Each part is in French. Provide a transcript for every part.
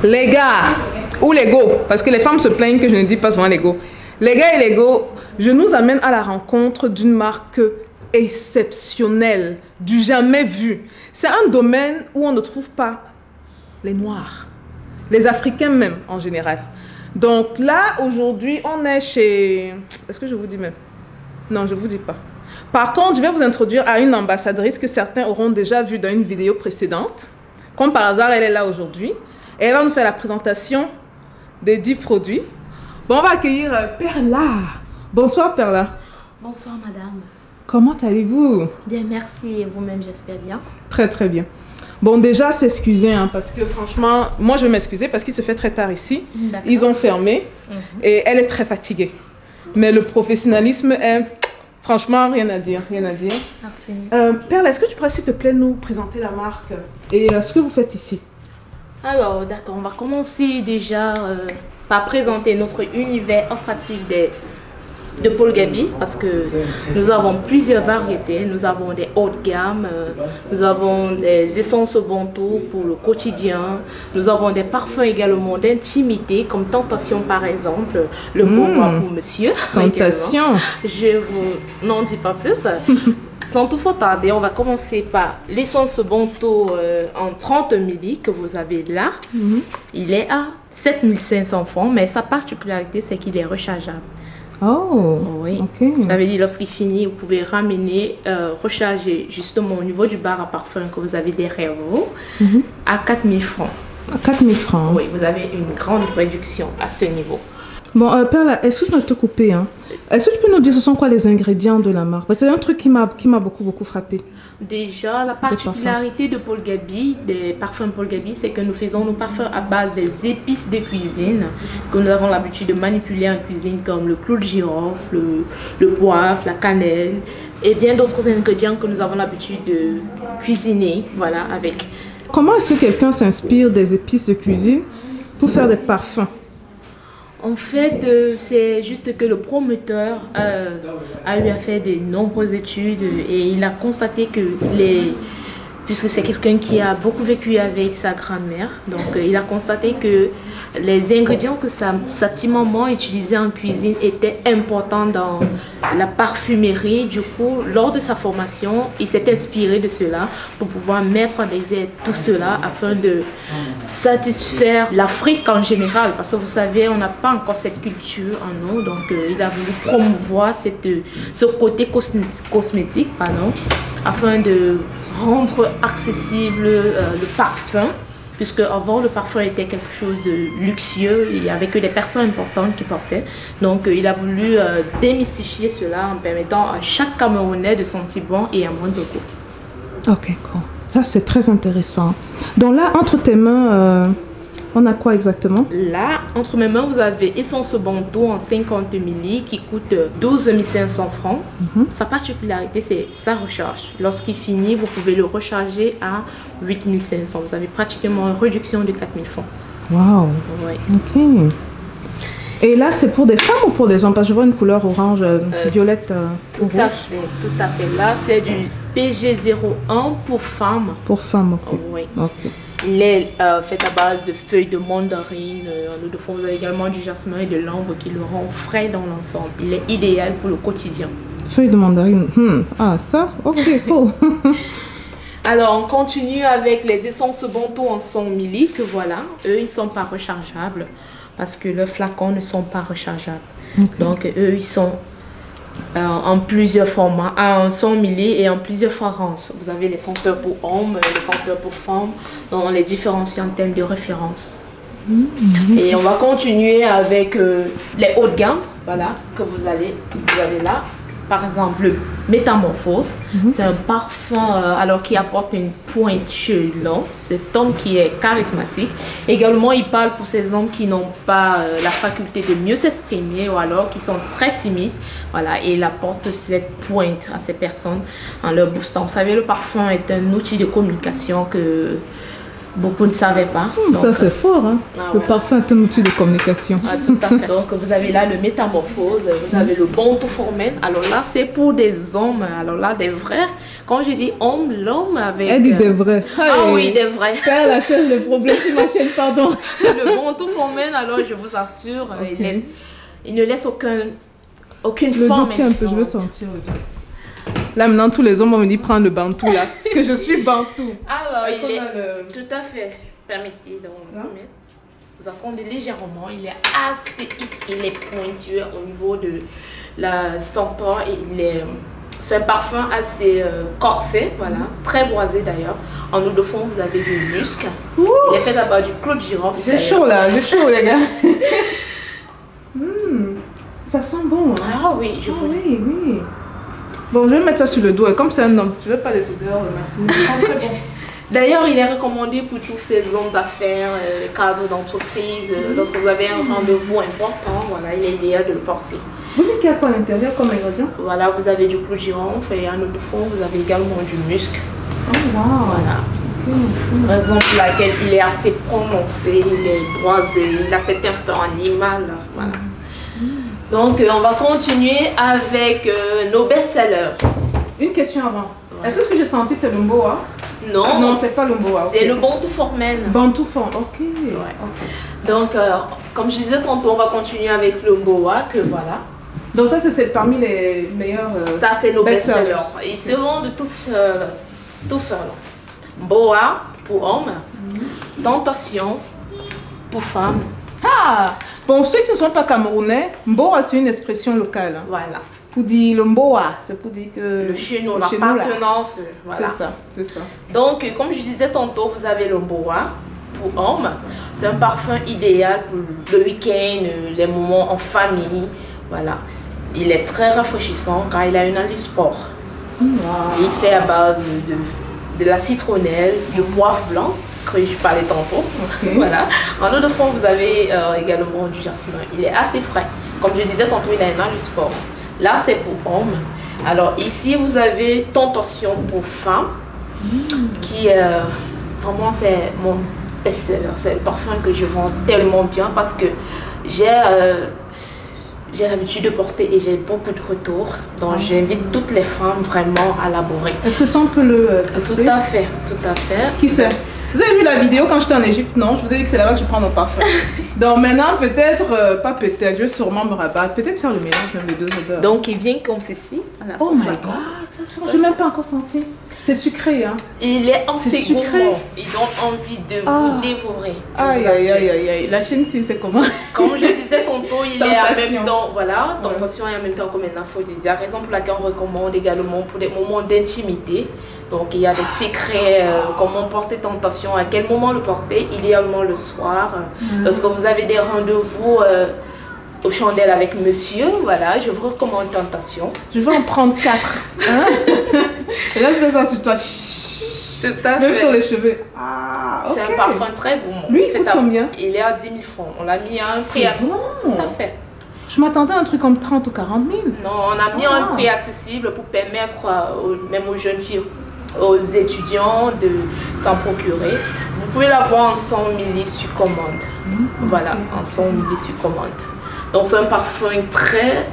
Les gars, ou les go, parce que les femmes se plaignent que je ne dis pas souvent les go. Les gars et les go, je nous amène à la rencontre d'une marque exceptionnelle, du jamais vu. C'est un domaine où on ne trouve pas les Noirs, les Africains même en général. Donc là, aujourd'hui, on est chez... Est-ce que je vous dis même? Non, je ne vous dis pas. Par contre, je vais vous introduire à une ambassadrice que certains auront déjà vue dans une vidéo précédente. Comme par hasard, elle est là aujourd'hui. Et elle va nous faire la présentation des 10 produits. Bon, on va accueillir Perla. Bonsoir Perla. Bonsoir madame. Comment allez-vous? Bien, merci. Et vous-même, j'espère bien. Très très bien. Bon, déjà, s'excuser, hein, parce que franchement, moi je vais m'excuser parce qu'il se fait très tard ici. Ils ont fermé et elle est très fatiguée. Mais le professionnalisme est... Franchement, rien à dire, rien à dire. Merci. Perle, est-ce que tu pourrais s'il te plaît nous présenter la marque et ce que vous faites ici? Alors, d'accord, on va commencer déjà par présenter notre univers olfactif de Paul Gaby, parce que nous avons plusieurs variétés. Nous avons des haut de gamme, nous avons des essences au Bonto pour le quotidien, nous avons des parfums également d'intimité comme Tentation par exemple, le boudoir pour monsieur. Tentation. Je vous n'en dis pas plus. Sans tout faut tarder, on va commencer par l'essence Bonto en 30 ml que vous avez là. Il est à 7500 francs, mais sa particularité c'est qu'il est rechargeable. Oh, oui. Ok. Ça veut dire lorsqu'il finit, vous pouvez ramener, recharger justement au niveau du bar à parfum que vous avez derrière vous à 4000 francs. À 4000 francs. Oui, vous avez une grande réduction à ce niveau. Bon, Perla, est-ce que je vais te couper, hein? Est-ce que tu peux nous dire ce sont quoi les ingrédients de la marque? Parce que c'est un truc qui m'a beaucoup frappé. Déjà, la particularité de Paul Gaby, des parfums Paul Gaby, c'est que nous faisons nos parfums à base des épices de cuisine que nous avons l'habitude de manipuler en cuisine, comme le clou de girofle, le poivre, la cannelle et bien d'autres ingrédients que nous avons l'habitude de cuisiner, voilà, avec. Comment est-ce que quelqu'un s'inspire des épices de cuisine pour faire des parfums? En fait, c'est juste que le promoteur a eu à faire de nombreuses études et il a constaté que puisque c'est quelqu'un qui a beaucoup vécu avec sa grand-mère, donc il a constaté que les ingrédients que sa petite maman utilisait en cuisine étaient importants dans la parfumerie. Du coup, lors de sa formation, il s'est inspiré de cela pour pouvoir mettre en exergue tout cela afin de satisfaire l'Afrique en général. Parce que vous savez, on n'a pas encore cette culture en nous, donc il a voulu promouvoir ce côté cosmétique, afin de rendre accessible le parfum. Puisque avant le parfum était quelque chose de luxueux, il n'y avait que des personnes importantes qui portaient. Donc il a voulu démystifier cela en permettant à chaque Camerounais de sentir bon et à moindre coût. Ok, cool. Ça c'est très intéressant. Donc là, entre tes mains, on a quoi exactement? Là, entre mes mains, vous avez Essence Bonto en 50 ml qui coûte 12 500 francs. Sa particularité, c'est sa recharge. Lorsqu'il finit, vous pouvez le recharger à 8 500. Vous avez pratiquement une réduction de 4 000 francs. Wow. Ouais. Ok. Et là, c'est pour des femmes ou pour des hommes? Parce que je vois une couleur orange, violette. Tout à fait, tout à fait. Là, c'est du PG01 pour femmes. Pour femmes, ok. Oui. Okay. Il est fait à base de feuilles de mandarine. Nous faisons également du jasmin et de l'ambre qui le rend frais dans l'ensemble. Il est idéal pour le quotidien. Feuilles de mandarine. Ah, ça? Ok, cool. Alors, on continue avec les essences Bonto en 100 ml que voilà. Eux, ils ne sont pas rechargeables parce que leurs flacons ne sont pas rechargeables. Okay. Donc, eux, ils sont en plusieurs formats, en 100 ml et en plusieurs fragrances. Vous avez les senteurs pour hommes, les senteurs pour femmes, donc on les différencie en termes de référence. Et on va continuer avec les hauts de gamme, voilà, que vous avez là. Par exemple, le Métamorphose, c'est un parfum alors qui apporte une pointe chez l'homme. Cet homme qui est charismatique. Également, il parle pour ces hommes qui n'ont pas la faculté de mieux s'exprimer ou alors qui sont très timides. Voilà, et il apporte cette pointe à ces personnes en leur boostant. Vous savez, le parfum est un outil de communication beaucoup ne savaient pas. Donc, ça c'est fort, hein. Le ouais. parfum est un outil de communication. Ah, tout à fait. Donc vous avez là le métamorphose, vous avez le Bonto Formen. Alors là c'est pour des hommes, alors là des vrais. Quand je dis homme, l'homme avec... Elle dit des vrais. Ah oui, des vrais. Faire la chaîne, le problème, tu m'enchaînes, pardon. Le Bonto Formen, alors je vous assure, il ne laisse aucune le forme. Un peu, je veux sentir le doute. Là maintenant tous les hommes vont me dire prendre le bantou là, que je suis bantou. Alors il est le... tout à fait permettez donc vous attendez légèrement, il est assez, il est pointueux au niveau de la senteur et c'est un parfum assez corsé, voilà, très boisé d'ailleurs. En eau de fond vous avez du musc. Il est fait à base du clou de girofle. J'ai chaud là, j'ai chaud les gars. Ça sent bon. Hein? Ah oui, je vous oui, oui. Bon, je vais mettre ça sur le dos. Et comme c'est un homme, je ne veux pas les odeurs, le bon. D'ailleurs, il est recommandé pour tous ces hommes d'affaires, cadres d'entreprise. Lorsque vous avez un rendez-vous important, voilà, il est idéal de le porter. Vous dites qu'il y a quoi à l'intérieur comme ingrédient? Voilà, vous avez du clou de girofle et en eau de fond, vous avez également du musc. Oh, wow. Voilà. Raison pour laquelle il est assez prononcé, il est boisé, il a cet instant animal. Voilà. Donc, on va continuer avec nos best-sellers. Une question avant. Est-ce que ce que j'ai senti, c'est le Mboa? Non. Non, c'est pas le Mboa. C'est le Bonto Formen. Bonto Formen, ok. Ouais. Donc, comme je disais tantôt, on va continuer avec le Mboa, que voilà. Donc ça, c'est parmi les meilleurs... ça, c'est nos best-sellers. Ils se vendent tous seuls. Mboa pour hommes, Tentation pour femmes. Ah! Pour ceux qui ne sont pas camerounais, Mboa, c'est une expression locale. Hein. Voilà. Pour dire le Mboa, c'est pour dire que... Le chez nous, l'appartenance. Voilà. C'est ça. Donc, comme je disais tantôt, vous avez le Mboa pour hommes. C'est un parfum idéal pour le week-end, les moments en famille. Voilà. Il est très rafraîchissant car il a une allure sport. Wow. Il fait à base de la citronnelle, du poivre blanc, que je parlais tantôt. Okay. Voilà. En eau de fond, vous avez également du jasmin. Il est assez frais. Comme je disais tantôt, il a une allure sport. Là, c'est pour hommes. Alors ici, vous avez Tentation pour femmes, qui vraiment, c'est mon best-seller. C'est le parfum que je vends tellement bien parce que j'ai l'habitude de porter et j'ai beaucoup de retours. Donc j'invite toutes les femmes vraiment à l'aborer. Est-ce que ça on peut le tester? Tout à fait, tout à fait. Qui sait? Vous avez vu la vidéo quand j'étais en Égypte? Non, je vous ai dit que c'est là-bas que je prends mon parfum. Donc maintenant, peut-être, pas peut-être, je vais sûrement me rabattre. Peut-être faire le mélange même les deux odeurs. Donc il vient comme ceci. Voilà, oh my god, je n'ai même pas encore senti. C'est sucré, hein? Il est assez gourmand. Il donne envie de vous dévorer. Aïe, aïe, aïe, aïe, aïe. La chaîne, c'est comment? Comme je disais tantôt, il est en même temps, voilà, Ouais. tentation et en même temps comme un aphrodisiaque. Raison pour laquelle on recommande également pour des moments d'intimité. Donc il y a des secrets, comment porter tentation, à quel moment le porter, idéalement le soir. Lorsque vous avez des rendez-vous aux chandelles avec monsieur, voilà, je vous recommande tentation. Je vais en prendre 4. Hein? Et là, je vais faire sur toi. Tout à Même fait. sur les cheveux. Ah, ok. C'est un parfum très gourmand. Lui, il coûte combien? Il est à 10 000 francs. On l'a mis à un prix. Tout à fait. Je m'attendais à un truc comme 30 ou 40 000. Non, on a mis un prix accessible pour permettre même aux jeunes filles, aux étudiants de s'en procurer. Vous pouvez l'avoir en 100 ml sur commande. Voilà, en 100 ml sur commande. Donc c'est un parfum très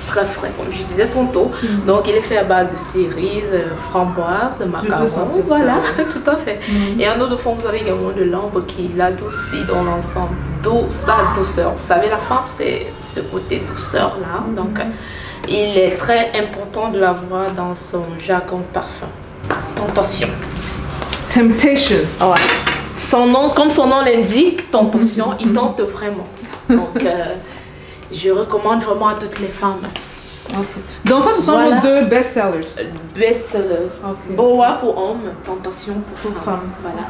frais, comme je disais tantôt. Donc il est fait à base de cerises, framboises, de macarons. Voilà, tout à fait. Et en eau de fond, vous avez également de l'ambre qui l'adoucit dans l'ensemble. Sa douceur. Vous savez, la femme, c'est ce côté douceur là. Donc il est très important de l'avoir dans son jargon de parfum. Tentation. Temptation. Ouais. Son nom, comme son nom l'indique, Tentation, il tente vraiment. Donc, je recommande vraiment à toutes les femmes. Okay. Donc ça, ce sont Voilà. nos deux best-sellers. Best-sellers. Okay. Boa pour hommes, Tentation pour femmes. Voilà.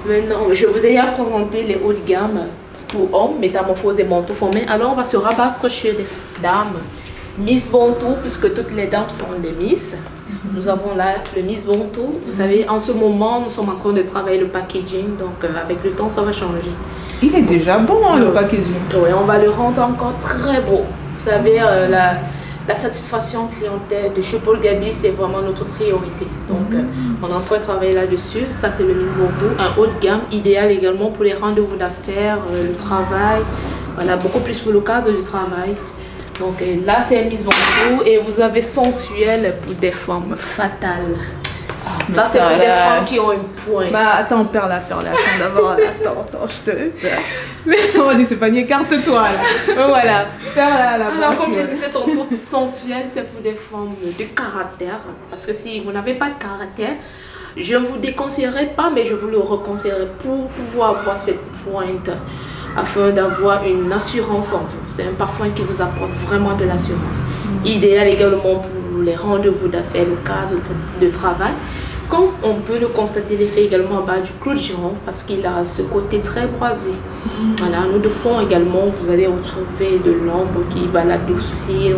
Maintenant, je vous ai déjà présenté les hauts de gamme pour hommes, Métamorphose et Bonto Formen. Alors, on va se rabattre chez les dames. Miss Bonto, puisque toutes les dames sont des Miss. Nous avons là le Miss Bonto. Vous savez, en ce moment, nous sommes en train de travailler le packaging. Donc, avec le temps, ça va changer. Il est déjà bon, hein, le packaging. Oui, on va le rendre encore très beau. Vous savez, la satisfaction clientèle de chez Paul Gaby, c'est vraiment notre priorité. Donc, on est en train de travailler là-dessus. Ça, c'est le Miss Bordeaux, un haut de gamme, idéal également pour les rendez-vous d'affaires, le travail. Voilà, beaucoup plus pour le cadre du travail. Donc là, c'est Miss Bordeaux et vous avez sensuel pour des femmes fatales. Ça, c'est pour des femmes qui ont une pointe. Bah, attends, perle. Attends, d'abord. Attends, je te. Mais on va dire, c'est pas écarte-toi, là. Voilà. Perle, là. Alors, comme je disais tantôt, sensuel, c'est pour des femmes de caractère. Parce que si vous n'avez pas de caractère, je ne vous déconseillerais pas, mais je vous le reconseillerais pour pouvoir avoir cette pointe, afin d'avoir une assurance en vous. C'est un parfum qui vous apporte vraiment de l'assurance. Idéal également pour les rendez-vous d'affaires, le cadre de travail. Comme on peut le constater, l'effet également en bas du clou de girofle parce qu'il a ce côté très boisé. Voilà, nous de fond également, vous allez retrouver de l'ombre qui va l'adoucir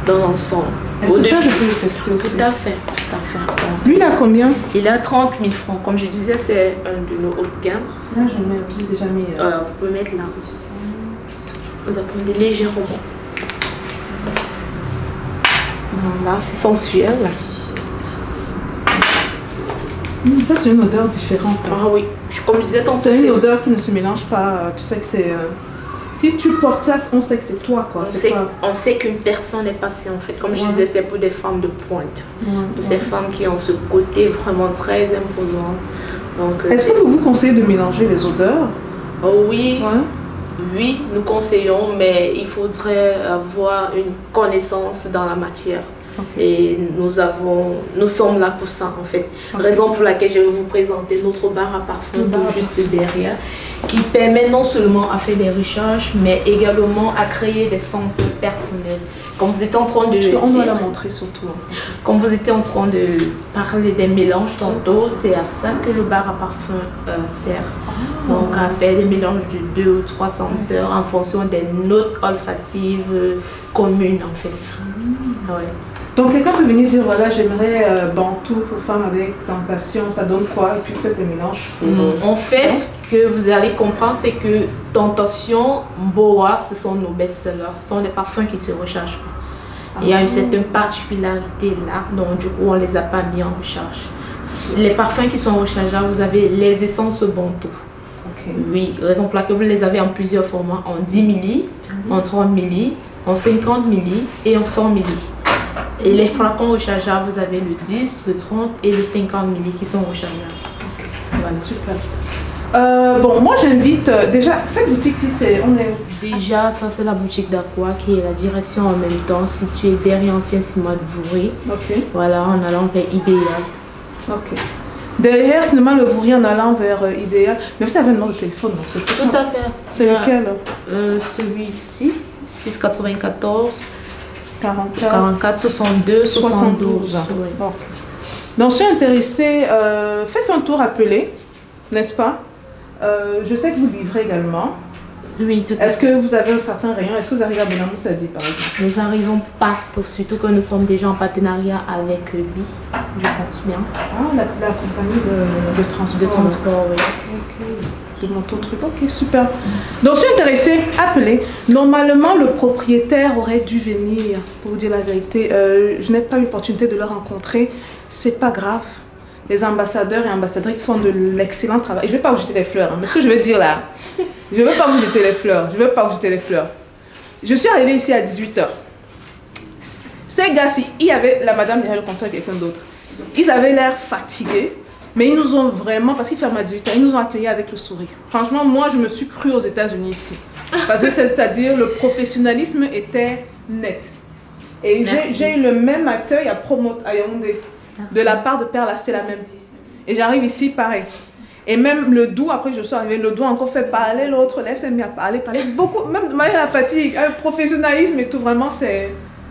dans l'ensemble. Est-ce que ça, je peux le tester aussi? Tout à fait, tout à fait. Lui, il a combien? Il a 30 000 francs. Comme je disais, c'est un de nos hauts de gamme. Là, je mets déjà mis. Vous pouvez mettre là. Vous attendez légèrement. Là, c'est sensuel. Ça, c'est une odeur différente. Ah oui, comme je disais tantôt. C'est une odeur qui ne se mélange pas. Tu sais que c'est. Si tu portes ça, on sait que c'est toi, quoi. On sait qu'une personne est passée, en fait. Comme je disais, c'est pour des femmes de pointe. Ces femmes qui ont ce côté vraiment très imposant. Est-ce que vous conseillez de mélanger les odeurs? Oh oui. Oui, nous conseillons, mais il faudrait avoir une connaissance dans la matière. Et nous sommes là pour ça, en fait. Raison pour laquelle je vais vous présenter notre bar à parfum juste derrière, qui permet non seulement à faire des recherches, mais également à créer des centres personnels. Comme vous étiez en train de... On doit la montrer surtout. Comme vous étiez en train de parler des mélanges tantôt, c'est à ça que le bar à parfum sert. Donc à faire des mélanges de 2 ou 3 senteurs en fonction des notes olfatives communes, en fait. Ouais. Donc quelqu'un peut venir dire, voilà, j'aimerais Bantou pour femme avec tentation, ça donne quoi? Et puis faites des mélanges. En fait, ce que vous allez comprendre, c'est que tentation, Boa, ce sont nos best-sellers. Ce sont des parfums qui ne se rechargent pas. Il y a une certaine particularité là, donc du coup, on ne les a pas mis en recharge. Les parfums qui sont rechargeables, vous avez les essences Bantou. Oui, raison pour laquelle vous les avez en plusieurs formats, en 10 ml, en 30 ml, en 50 ml et en 100 ml. Et les flacons rechargeables, vous avez le 10, le 30 et le 50 ml qui sont rechargeables. Voilà, super. Bon, moi j'invite, déjà, cette boutique-ci, on est... Déjà, ça c'est la boutique d'Aqua qui est la direction en même temps, située derrière Ancien Cinéma de Vouvray. Voilà, en allant vers Idéal. Derrière Cinéma de Vouvray, en allant vers Idéal. Mais vous avez un numéro de téléphone, non? Tout à fait. C'est lequel? Celui-ci, 694 44 44 62 72. Donc, je suis intéressée, faites un tour, appelez, n'est-ce pas? Je sais que vous livrez également. Oui, tout à fait. Est-ce que vous avez un certain rayon? Est-ce que vous arrivez à Benamou-Sadi, par exemple? Nous arrivons partout, surtout que nous sommes déjà en partenariat avec BI, je pense bien. Ah, la compagnie de transport. De transport, oui. De mon truc. Ok, super. Donc, je suis intéressée, appelez. Normalement, le propriétaire aurait dû venir, pour vous dire la vérité. Je n'ai pas eu l'opportunité de le rencontrer. C'est pas grave. Les ambassadeurs et ambassadrices font de l'excellent travail. Je ne vais pas vous jeter les fleurs, hein, mais ce que je veux dire là, je ne veux pas vous jeter les fleurs. Je ne veux pas vous jeter les fleurs. Je suis arrivée ici à 18 h. Ces gars-ci, il y avait la madame derrière le comptoir et quelqu'un d'autre. Ils avaient l'air fatigués. Mais ils nous ont vraiment, parce qu'ils ferment à 18 h, ils nous ont accueillis avec le sourire. Franchement, moi, je me suis crue aux États-Unis ici. Parce que c'est-à-dire, le professionnalisme était net. Et j'ai eu le même accueil à Promote, à Yaoundé. De la part de Père là, c'est la même. Et j'arrive ici, pareil. Et même le doux, après je suis arrivée, le doux a encore fait parler l'autre, laisse elle parler beaucoup, même de manière la fatigue, le professionnalisme et tout, vraiment c'est...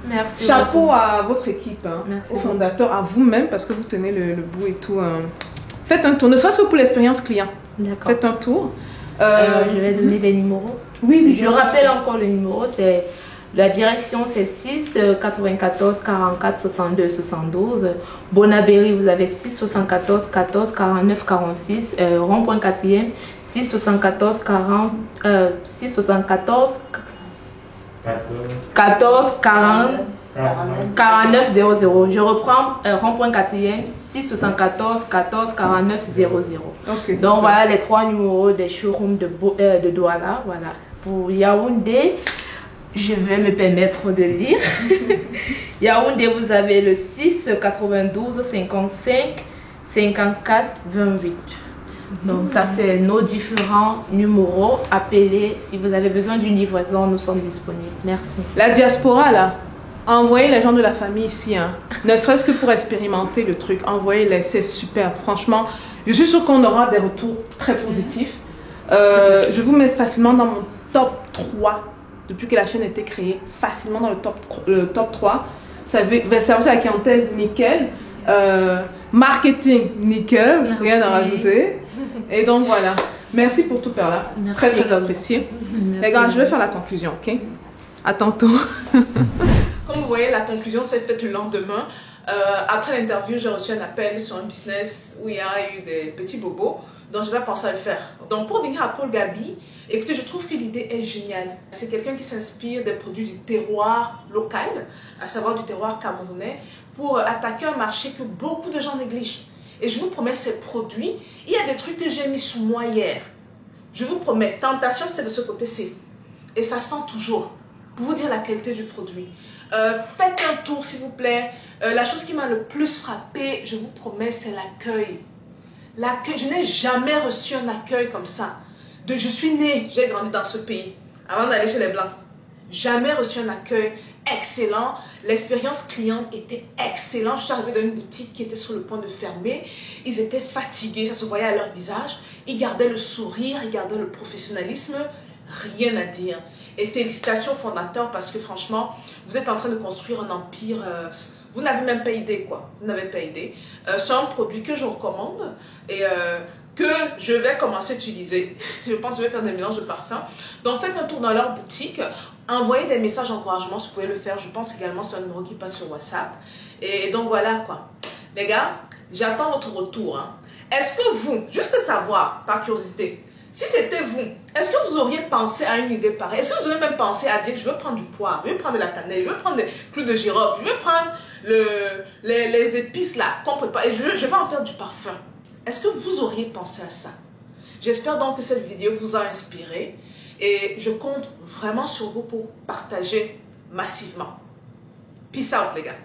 Merci. Chapeau beaucoup à votre équipe, hein, aux fondateurs, à vous-même, parce que vous tenez le bout et tout. Faites un tour, ne serait-ce que pour l'expérience client. D'accord. Faites un tour. Je vais donner des numéros. Oui, je rappelle encore le numéro, c'est... La direction c'est 6 94 44 62 72. Bonaberry, vous avez 6 74 14 49 46. Rond-point 4e 6 74 40 6 74 14 40 49 00. Je reprends rond-point 4e, 674 14 49 00. Okay, donc voilà les 3 numéros des showrooms de Douala. Voilà. Pour Yaoundé, je vais me permettre de lire. Yaoundé, vous avez le 6 92 55 54 28. Donc ça c'est nos différents numéros. Appelez si vous avez besoin d'une livraison, nous sommes disponibles. Merci. La diaspora là, envoyez les gens de la famille ici, hein. Ne serait-ce que pour expérimenter le truc, envoyez-les, c'est super. Franchement, je suis sûre qu'on aura des retours très positifs. Je vous mets facilement dans mon top 3 depuis que la chaîne a été créée, facilement dans le top 3. Ça veut servir à la clientèle nickel. Marketing nickel, merci. Rien à rajouter. Et donc voilà, merci pour tout Perla, très très apprécié. Merci. Les gars, je vais faire la conclusion, ok? À tantôt. Comme vous voyez, la conclusion s'est faite le lendemain. Après l'interview, j'ai reçu un appel sur un business où il y a eu des petits bobos, donc je vais penser à le faire. Donc pour venir à Paul Gaby, écoutez, je trouve que l'idée est géniale. C'est quelqu'un qui s'inspire des produits du terroir local, à savoir du terroir camerounais, pour attaquer un marché que beaucoup de gens négligent. Et je vous promets, ces produits, il y a des trucs que j'ai mis sous moi hier. Je vous promets, tentation c'était de ce côté-ci. Et ça sent toujours. Pour vous dire la qualité du produit. Faites un tour s'il vous plaît. La chose qui m'a le plus frappé, je vous promets, c'est l'accueil. L'accueil, je n'ai jamais reçu un accueil comme ça. Je suis née, j'ai grandi dans ce pays, avant d'aller chez les Blancs. Jamais reçu un accueil excellent. L'expérience client était excellente. Je suis arrivée dans une boutique qui était sur le point de fermer. Ils étaient fatigués, ça se voyait à leur visage. Ils gardaient le sourire, ils gardaient le professionnalisme. Rien à dire. Et félicitations fondateurs parce que franchement, vous êtes en train de construire un empire. Vous n'avez même pas idée quoi. Vous n'avez pas idée. C'est un produit que je recommande et que je vais commencer à utiliser. Je pense que je vais faire des mélanges de parfums. Donc faites un tour dans leur boutique. Envoyez des messages d'encouragement si vous pouvez le faire. Je pense également c'est un numéro qui passe sur WhatsApp. Et donc voilà quoi. Les gars, j'attends votre retour. Hein. Est-ce que vous, juste savoir par curiosité, si c'était vous, est-ce que vous auriez pensé à une idée pareille? Est-ce que vous auriez même pensé à dire je veux prendre du poivre, je veux prendre de la cannelle, je veux prendre des clous de girofle, je veux prendre les épices là qu'on prépare et je vais en faire du parfum? Est-ce que vous auriez pensé à ça? J'espère donc que cette vidéo vous a inspiré et je compte vraiment sur vous pour partager massivement. Peace out les gars.